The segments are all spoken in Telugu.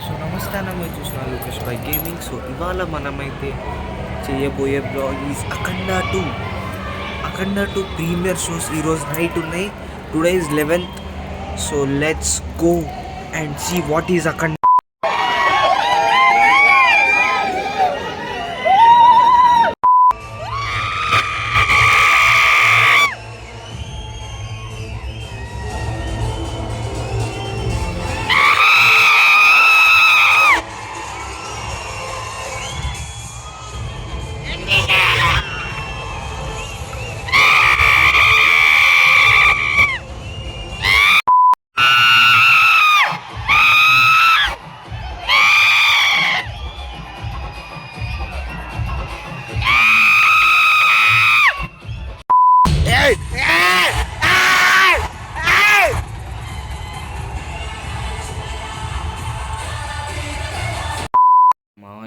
సో నమస్తే అన్న, మీరు చూసిన లూకస్ బై గేమింగ్. సో ఇవాళ మనమైతే చేయబోయే blog is Akhanda two premiere shows ఈరోజు నైట్ ఉన్నాయి. Today is 11th. So let's go and see what is Akhanda.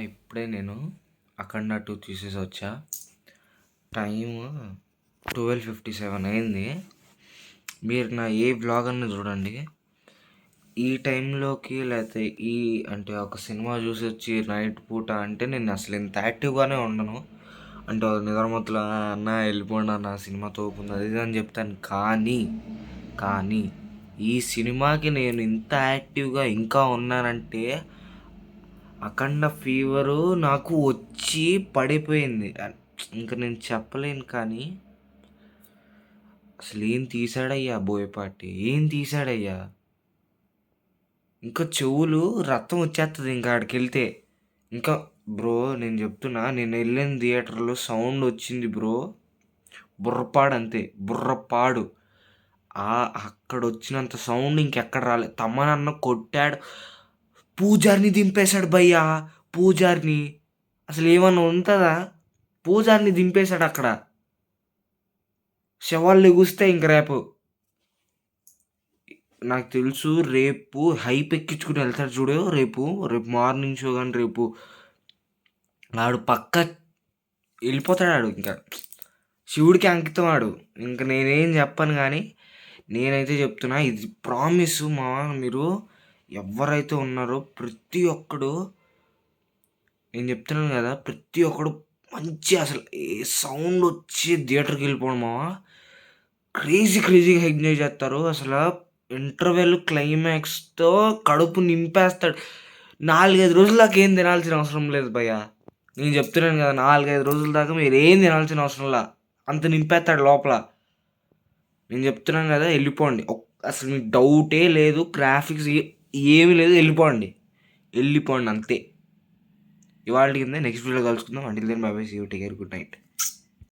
ఇప్పుడే నేను అఖండ 2 చూసేసి వచ్చా. టైమ్ 12:57 అయింది. మీరు నా ఏ బ్లాగ్ అన్న చూడండి, ఈ టైంలోకి లేకపోతే అంటే ఒక సినిమా చూసి వచ్చి నైట్ పూట అంటే నేను అసలు ఇంత యాక్టివ్గానే ఉండను. అంటే నిద్రమత్తులో అన్న వెళ్ళిపోండి అన్న సినిమా తోపుంది అది అని చెప్తాను. కానీ ఈ సినిమాకి నేను ఇంత యాక్టివ్గా ఇంకా ఉన్నానంటే అఖండ ఫీవరు నాకు వచ్చి పడిపోయింది. ఇంకా నేను చెప్పలేను. కానీ అసలు ఏం తీసాడయ్యా బోయపాటి, ఏం తీసాడయ్యా. ఇంకా చెవులు రక్తం వచ్చేస్తుంది ఇంకా ఆడికి వెళ్తే. ఇంకా బ్రో నేను చెప్తున్నా, నేను వెళ్ళిన థియేటర్లో సౌండ్ వచ్చింది బ్రో, బుర్రపాడు అంతే, బుర్రపాడు. అక్కడ వచ్చినంత సౌండ్ ఇంకెక్కడ రాలేదు. తమ్మనన్న కొట్టాడు, పూజారిని దింపేశాడు భయ్యా. పూజారిని అసలు ఏమన్నా ఉంటుందా? పూజారిని దింపేశాడు అక్కడ. శవాళ్ళు ఎగుస్తే ఇంక రేపు నాకు తెలుసు, రేపు హైప్ ఎక్కించుకుని వెళ్తాడు చూడు. రేపు మార్నింగ్ షో కానీ రేపు ఆడు పక్క వెళ్ళిపోతాడు. ఆడు ఇంకా శివుడికి అంకితం ఆడు. ఇంకా నేనేం చెప్పను. కానీ నేనైతే చెప్తున్నా, ఇది ప్రామిస్ మా, మీరు ఎవరైతే ఉన్నారో ప్రతి ఒక్కడు, నేను చెప్తున్నాను కదా, ప్రతి ఒక్కడు మంచి అసలు ఏ సౌండ్ వచ్చి థియేటర్కి వెళ్ళిపోవడం మావా, క్రేజీగా ఎంజాయ్ చేస్తారు. అసలు ఇంటర్వెల్ క్లైమాక్స్తో కడుపు నింపేస్తాడు. 4-5 రోజుల దాకా ఏం తినాల్సిన అవసరం లేదు భయ్య. నేను చెప్తున్నాను కదా, 4-5 రోజుల దాకా మీరు ఏం తినాల్సిన అవసరంలా, అంత నింపేస్తాడు లోపల. నేను చెప్తున్నాను కదా, వెళ్ళిపోండి. అసలు మీకు డౌటే లేదు, గ్రాఫిక్స్ ఏమీ లేదు, వెళ్ళిపోండి అంతే. ఇవాళ కింద నెక్స్ట్ వీడియో కలుసుకుందాం. Until then bye bye, see you, take care, good night.